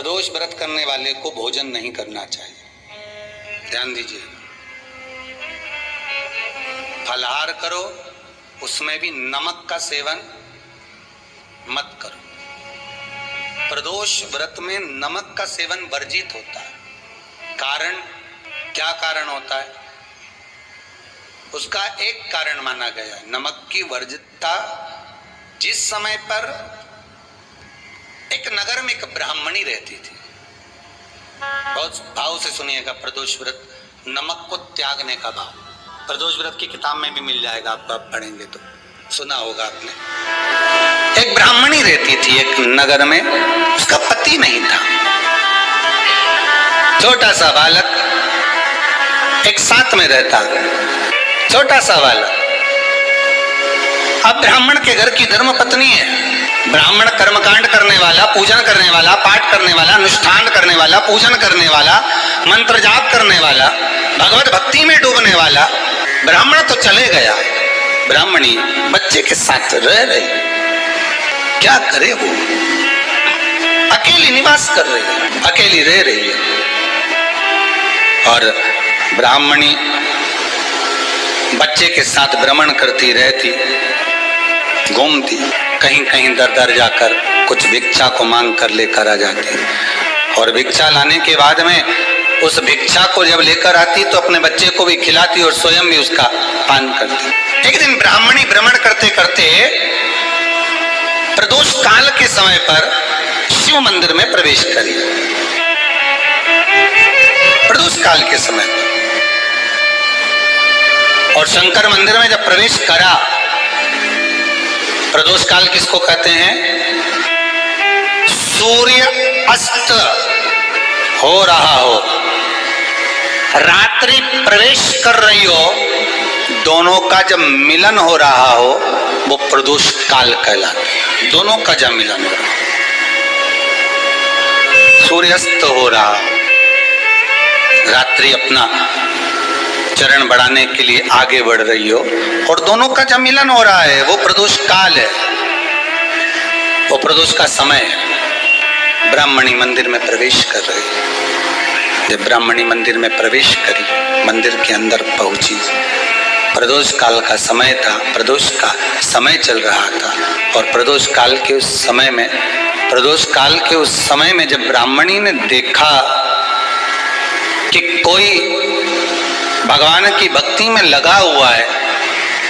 प्रदोष व्रत करने वाले को भोजन नहीं करना चाहिए। ध्यान दीजिए, फलाहार करो, उसमें भी नमक का सेवन मत करो। प्रदोष व्रत में नमक का सेवन वर्जित होता है। कारण क्या कारण होता है? उसका एक कारण माना गया है नमक की वर्जितता। जिस समय पर एक नगर में एक ब्राह्मणी रहती थी, बहुत भाव से सुनिएगा, प्रदोष व्रत नमक को त्यागने का भाव प्रदोष व्रत की किताब में भी मिल जाएगा, आपको आप पढ़ेंगे तो सुना होगा आपने। एक ब्राह्मणी रहती थी एक नगर में, उसका पति नहीं था, छोटा सा बालक एक साथ में रहता, छोटा सा बालक। अब ब्राह्मण के घर की धर्म पत्नी है, ब्राह्मण कर्मकांड करने वाला, पूजन करने वाला, पाठ करने वाला, अनुष्ठान करने वाला, पूजन करने वाला, मंत्र जाप करने वाला, भगवत भक्ति में डूबने वाला। ब्राह्मण तो चले गया, ब्राह्मणी बच्चे के साथ रह रही, क्या करे वो? अकेली निवास कर रही है, अकेली रह रही है। और ब्राह्मणी बच्चे के साथ भ्रमण करती रहती, घूमती, कहीं कहीं दर दर जाकर कुछ भिक्षा को मांग कर लेकर आ जाती, और भिक्षा लाने के बाद में उस भिक्षा को जब लेकर आती तो अपने बच्चे को भी खिलाती और स्वयं भी उसका पान करती। एक दिन ब्राह्मणी भ्रमण करते करते प्रदोष काल के समय पर शिव मंदिर में प्रवेश करी। प्रदोष काल के समय पर, और शंकर मंदिर में जब प्रवेश करा, प्रदोष काल किसको कहते हैं? सूर्य अस्त हो रहा हो, रात्रि प्रवेश कर रही हो, दोनों का जब मिलन हो रहा हो वो प्रदोष काल कहलाता है। दोनों का जब मिलन हो रहा, सूर्यास्त हो रहा, रात्रि अपना चरण बढ़ाने के लिए आगे बढ़ रही हो, और दोनों का जब मिलन हो रहा है, वो प्रदोष काल है, वो प्रदोष का समय है। ब्राह्मणी मंदिर में प्रवेश कर रही है। जब ब्राह्मणी मंदिर में प्रवेश करी, मंदिर के अंदर पहुंची, प्रदोष काल का समय था, प्रदोष का समय चल रहा था, और प्रदोष काल के उस समय में, प्रदोष काल के उस समय में जब ब्राह्मणी ने देखा कि कोई भगवान की भक्ति में लगा हुआ है,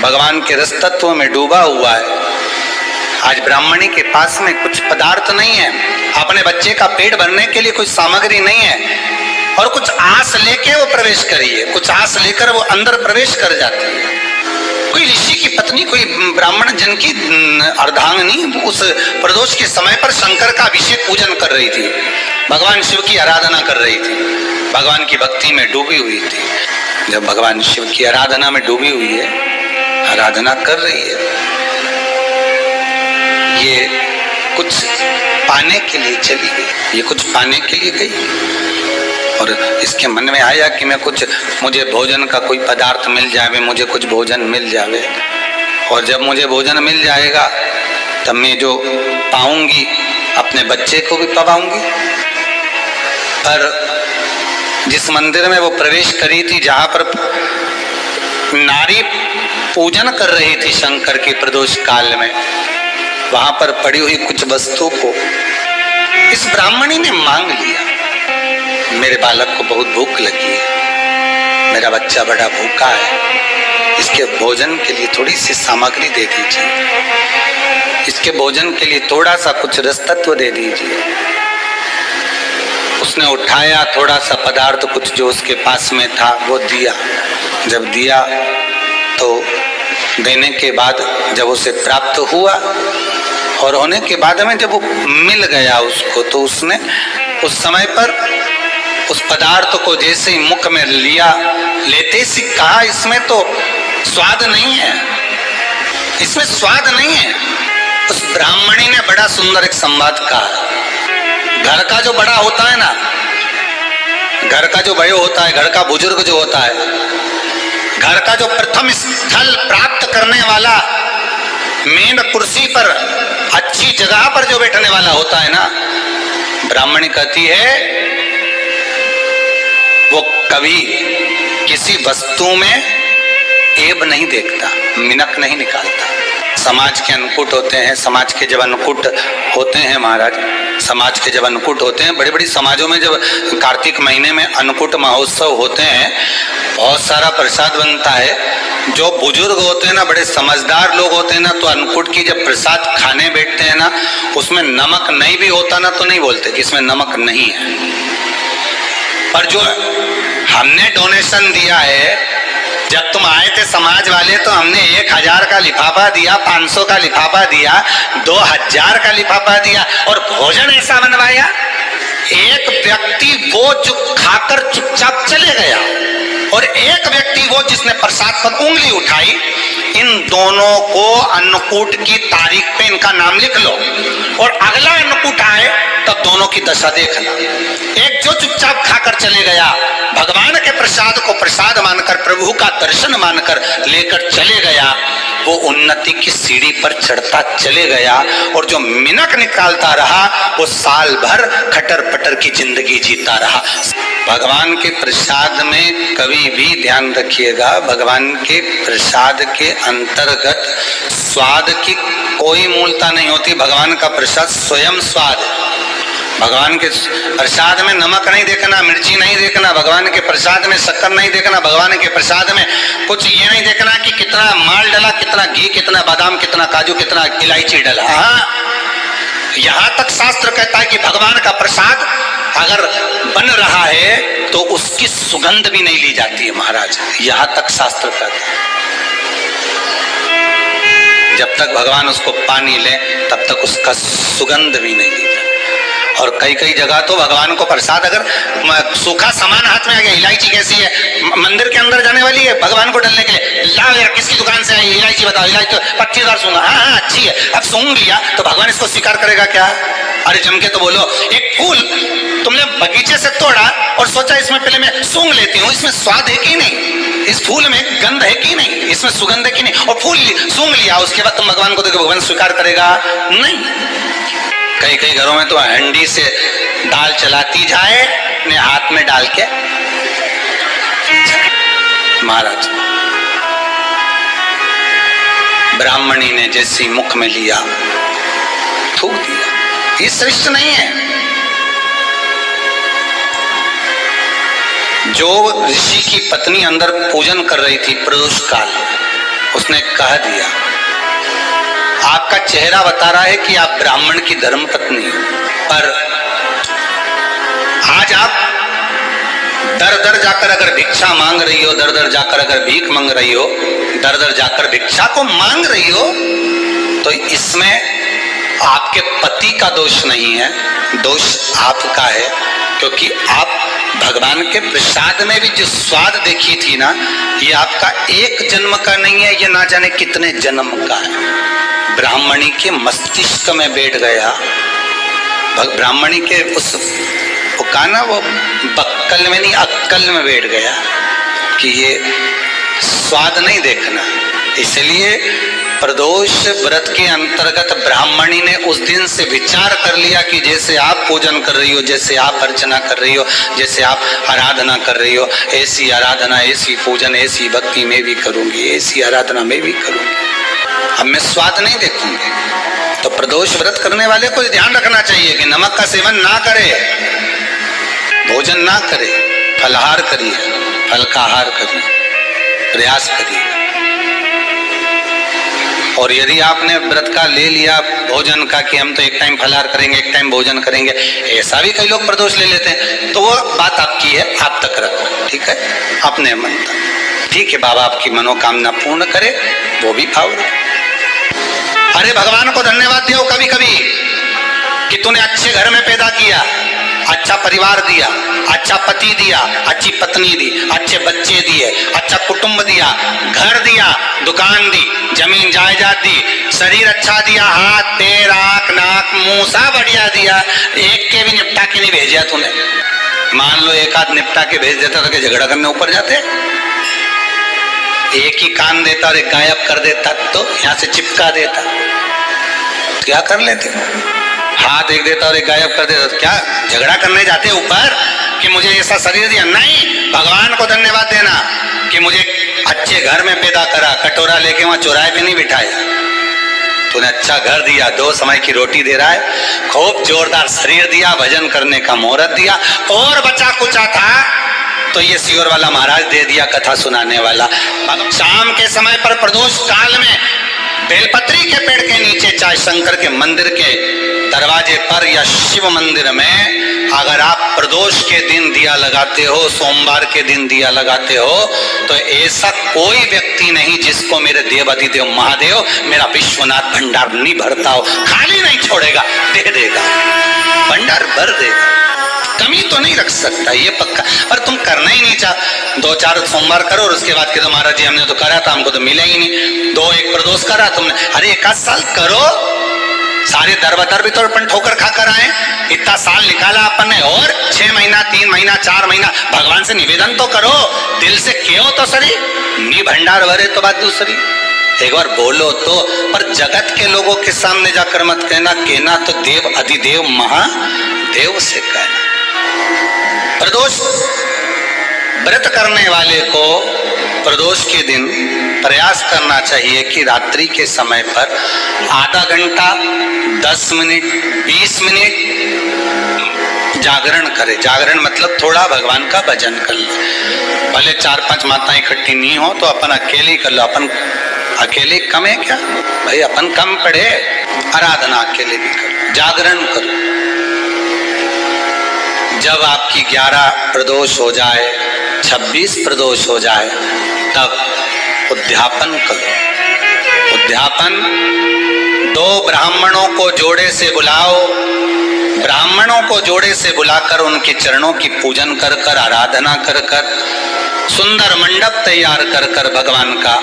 भगवान के रस तत्व में डूबा हुआ है, आज ब्राह्मणी के पास में कुछ पदार्थ नहीं है, अपने बच्चे का पेट भरने के लिए कोई सामग्री नहीं है, और कुछ आस लेके वो प्रवेश करी है, कुछ आस लेकर वो अंदर प्रवेश कर जाती है। कोई ऋषि की पत्नी, कोई ब्राह्मण जन की अर्धांगिनी उस प्रदोष के समय पर शंकर का अभिषेक पूजन कर रही थी, भगवान शिव की आराधना कर रही थी, भगवान की भक्ति में डूबी हुई थी। जब भगवान शिव की आराधना में डूबी हुई है, आराधना कर रही है, ये कुछ पाने के लिए चली गई, ये कुछ पाने के लिए गई, और इसके मन में आया कि मुझे भोजन का कोई पदार्थ मिल जावे, मुझे कुछ भोजन मिल जावे, और जब मुझे भोजन मिल जाएगा तब मैं जो पाऊंगी अपने बच्चे को भी पाऊंगी। पर जिस मंदिर में वो प्रवेश करी थी, जहां पर नारी पूजन कर रही थी शंकर के प्रदोष काल में, वहां पर पड़ी हुई कुछ वस्तु को इस ब्राह्मणी ने मांग लिया। मेरे बालक को बहुत भूख लगी है, मेरा बच्चा बड़ा भूखा है, इसके भोजन के लिए थोड़ी सी सामग्री दे दीजिए, इसके भोजन के लिए थोड़ा सा कुछ रस तत्व दे दीजिए। उसने उठाया थोड़ा सा पदार्थ, कुछ जो उसके पास में था वो दिया। जब दिया तो देने के बाद जब उसे प्राप्त हुआ, और होने के बाद में जब वो मिल गया उसको, तो उसने उस समय पर उस पदार्थ को जैसे ही मुख में लिया, लेते ही कहा, इसमें तो स्वाद नहीं है, इसमें स्वाद नहीं है। उस ब्राह्मणी ने बड़ा सुंदर एक संवाद कहा। घर का जो बड़ा होता है ना, घर का जो बड़े होता है, घर का बुजुर्ग जो होता है, घर का जो प्रथम स्थल प्राप्त करने वाला, मेन कुर्सी पर अच्छी जगह पर जो बैठने वाला होता है ना, ब्राह्मणी कहती है वो कभी किसी वस्तु में ऐब नहीं देखता, मिनक नहीं निकालता। समाज के अन्नकूट होते हैं, समाज के जब अन्नकूट होते हैं महाराज, समाज के जब अन्नकूट होते हैं, बड़ी बड़ी समाजों में जब कार्तिक महीने में अन्नकूट महोत्सव होते हैं, बहुत सारा प्रसाद बनता है। जो बुजुर्ग होते हैं ना, बड़े समझदार लोग होते हैं ना, तो अन्नकूट की जब प्रसाद खाने बैठते हैं ना, उसमें नमक नहीं भी होता ना तो नहीं बोलते कि इसमें नमक नहीं है। पर जो हमने डोनेशन दिया है, जब तुम आए थे समाज वाले तो हमने 1000 का लिफाफा दिया, 500 का लिफाफा दिया, 2000 का लिफाफा दिया और भोजन ऐसा बनवाया। एक व्यक्ति वो जो खाकर चुपचाप चले गया और एक व्यक्ति वो जिसने प्रसाद पर उंगली उठाई। इन दोनों को अन्नकूट की तारीख पे इनका नाम लिख लो और अगला अन्नकूट आए तब दोनों की दशा देखना। एक जो चुपचाप खाकर चले गया, भगवान के प्रसाद को प्रसाद मानकर, प्रभु का दर्शन मानकर लेकर चले गया, वो उन्नति की सीढ़ी पर चढ़ता चले गया। और जो मिनक निकालता रहा वो साल भर खटर पटर की जिंदगी जीता रहा। भगवान के प्रसाद में कभी भी ध्यान रखिएगा, भगवान के प्रसाद के अंतर्गत स्वाद की कोई मूलता नहीं होती। भगवान का प्रसाद स्वयं स्वाद है। भगवान के प्रसाद में नमक नहीं देखना, मिर्ची नहीं देखना, भगवान के प्रसाद में शक्कर नहीं देखना, भगवान के प्रसाद में कुछ ये नहीं देखना कि कितना माल डला, कितना घी, कितना बादाम, कितना काजू, कितना इलायची डला। हाँ, यहाँ तक शास्त्र कहता है कि भगवान का प्रसाद अगर बन रहा है तो उसकी सुगंध भी नहीं ली जाती है महाराज। यहाँ तक शास्त्र कहता है। जब तक भगवान उसको पानी ले तब तक उसका सुगंध भी नहीं ली जाती। और कई कई जगह तो भगवान को प्रसाद अगर सूखा सामान हाथ में आ गया, इलायची कैसी है, मंदिर के अंदर जाने वाली है भगवान को डालने के लिए, लाओ यार किसकी दुकान से आई इलायची बताओ, इलायची तो पत्तीदार सूंघा, हाँ अच्छी है। अब सूंघ लिया तो भगवान इसको स्वीकार करेगा क्या? अरे जम के तो बोलो। एक फूल तुमने बगीचे से तोड़ा और सोचा इसमें पहले मैं सूंघ लेती हूँ, इसमें स्वाद है कि नहीं, इस फूल में गंध है कि नहीं, इसमें सुगंध है कि नहीं, और फूल सूंघ लिया, उसके बाद तुम भगवान को देखो, भगवान स्वीकार करेगा नहीं। कई कई घरों में तो हंडी से दाल चलाती जाए अपने हाथ में डाल के। महाराज ब्राह्मणी ने जैसी मुख में लिया थूक दिया। ये श्रेष्ठ नहीं है। जो ऋषि की पत्नी अंदर पूजन कर रही थी प्रदोष काल, उसने कह दिया आपका चेहरा बता रहा है कि आप ब्राह्मण की धर्म पत्नी हो, पर आज आप दर दर जाकर अगर भिक्षा मांग रही हो, दर दर जाकर अगर भीख मांग रही हो, दर दर जाकर भिक्षा को मांग रही हो, तो इसमें आपके पति का दोष नहीं है, दोष आपका है। क्योंकि आप भगवान के प्रसाद में भी जो स्वाद देखी थी ना, ये आपका एक जन्म का नहीं है, ये ना जाने कितने जन्म का है। ब्राह्मणी के मस्तिष्क में बैठ गया, ब्राह्मणी के उस कहा ना वो बक्कल में नहीं अक्कल में बैठ गया कि ये स्वाद नहीं देखना। इसलिए प्रदोष व्रत के अंतर्गत ब्राह्मणी ने उस दिन से विचार कर लिया कि जैसे आप पूजन कर रही हो, जैसे आप अर्चना कर रही हो, जैसे आप आराधना कर रही हो, ऐसी आराधना, ऐसी पूजन, ऐसी भक्ति में भी करूंगी, ऐसी आराधना में भी करूंगी। अब मैं स्वाद नहीं देखूंगी। तो प्रदोष व्रत करने वाले को ध्यान रखना चाहिए कि नमक का सेवन ना करे, भोजन ना करे, फलाहार करिए, फल का आहार करिए, प्रयास करिए। और यदि आपने व्रत का ले लिया भोजन का कि हम तो एक टाइम फलाहार करेंगे, एक टाइम भोजन करेंगे, ऐसा भी कई लोग प्रदोष ले लेते हैं, तो वो बात आपकी है, आप तक रखो, ठीक है, अपने मन तक। ठीक है, बाबा आपकी मनोकामना पूर्ण करे, वो भी भाव रखो। अरे भगवान को धन्यवाद दो कभी कभी कि तूने अच्छे घर में पैदा किया, अच्छा परिवार दिया, अच्छा पति दिया, अच्छी पत्नी दी, अच्छे बच्चे दिए, अच्छा कुटुंब दिया, घर दिया, दुकान दी, जमीन जायदाद दी, शरीर अच्छा दिया, हाथ पैर आंख नाक मुंह सब बढ़िया दिया, एक के भी निपटा के नहीं भेजा तूने। मान लो एक आध निपटा के भेज देता तो क्या झगड़ा करने ऊपर जाते? एक ही कान देता और एक गायब कर देता तो यहाँ से चिपका देता, क्या कर लेते? हाथ एक देता और एक गायब कर देता, क्या झगड़ा करने जाते ऊपर कि मुझे ऐसा शरीर दिया? नहीं, भगवान को धन्यवाद देना कि मुझे अच्छे घर में पैदा करा, कटोरा लेके वहां चौराहे पे नहीं बिठाया। तूने अच्छा घर दिया, 2 समय की रोटी दे रहा है, खूब जोरदार शरीर दिया, भजन करने का मुहूर्त दिया, और बचा कुचा था तो ये सियोर वाला महाराज दे दिया, कथा सुनाने वाला। शाम के समय पर प्रदोष काल में बेलपत्री के पेड़ के नीचे, चाहे शंकर के मंदिर के दरवाजे पर या शिव मंदिर में, अगर आप प्रदोष के दिन दिया लगाते हो, सोमवार के दिन दिया लगाते हो, तो ऐसा कोई व्यक्ति नहीं जिसको मेरे देव अधिदेव महादेव मेरा विश्वनाथ भंडार नहीं भरता हो, खाली नहीं छोड़ेगा, दे देगा, भंडार भर देगा, कमी तो नहीं रख सकता, ये पक्का। पर तुम करना ही नहीं चाह, 2-4 सोमवार करो और उसके बाद कहो महाराज जी हमने तो करा था, हमको तो मिला ही नहीं। 2-1 प्रदोष करा तुमने, अरे 1 साल करो, सारे दरबदर भी तो अपन ठोकर खाकर आए, इतना साल निकाला अपन ने, और 6 महीना 3 महीना 4 महीना भगवान से निवेदन तो करो, दिल से क्यों तो सरी, नी भंडार भरे तो बात दूसरी, एक बार बोलो तो। पर जगत के लोगों के सामने जाकर मत कहना तो देव अधिदेव महादेव से कहना। प्रदोष व्रत करने वाले को प्रदोष के दिन प्रयास करना चाहिए कि रात्रि के समय पर आधा घंटा 10 मिनट 20 मिनट जागरण करे। जागरण मतलब थोड़ा भगवान का भजन कर ले, भले 4-5 माताएं इकट्ठी नहीं हो तो अपन अकेले ही कर लो। अपन अकेले कम है क्या भाई, अपन कम पढ़े, आराधना अकेले भी करो, जागरण करो। जब आपकी 11 प्रदोष हो जाए, 26 प्रदोष हो जाए, तब उद्यापन करो। उद्यापन 2 ब्राह्मणों को जोड़े से बुलाओ, ब्राह्मणों को जोड़े से बुलाकर उनके चरणों की पूजन कर कर, आराधना कर कर, सुंदर मंडप तैयार कर कर भगवान का,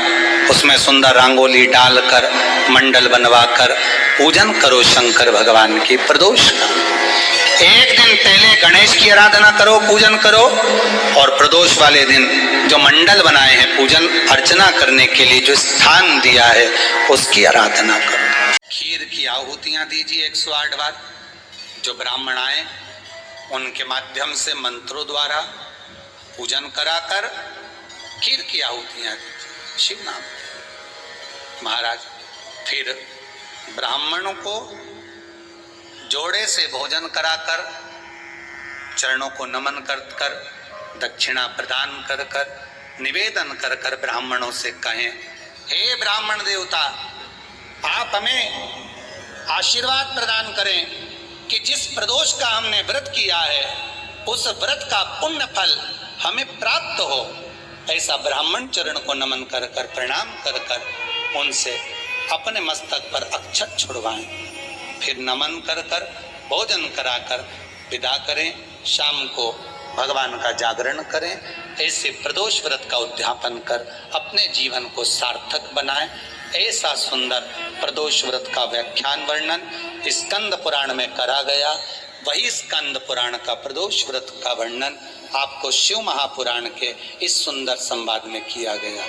उसमें सुंदर रंगोली डालकर, मंडल बनवाकर पूजन करो शंकर भगवान की प्रदोष का। एक दिन पहले गणेश की आराधना करो, पूजन करो, और प्रदोष वाले दिन जो मंडल बनाए हैं पूजन अर्चना करने के लिए, जो स्थान दिया है उसकी आराधना करो। खीर की आहुतियां दीजिए 108 बार। जो ब्राह्मण आए उनके माध्यम से मंत्रों द्वारा पूजन कराकर खीर की आहुतियां दीजिए शिव नाम महाराज। फिर ब्राह्मणों को जोड़े से भोजन कराकर, चरणों को नमन कर कर, दक्षिणा प्रदान कर कर, निवेदन कर कर ब्राह्मणों से कहें, हे ब्राह्मण देवता, आप हमें आशीर्वाद प्रदान करें कि जिस प्रदोष का हमने व्रत किया है उस व्रत का पुण्य फल हमें प्राप्त हो। ऐसा ब्राह्मण चरण को नमन कर कर, प्रणाम कर कर उनसे अपने मस्तक पर अक्षत छुड़वाएं। फिर नमन कर कर, भोजन कराकर विदा करें। शाम को भगवान का जागरण करें। ऐसे प्रदोष व्रत का उद्यापन कर अपने जीवन को सार्थक बनाएं। ऐसा सुंदर प्रदोष व्रत का व्याख्यान वर्णन स्कंद पुराण में करा गया। वही स्कंद पुराण का प्रदोष व्रत का वर्णन आपको शिव महापुराण के इस सुंदर संवाद में किया गया।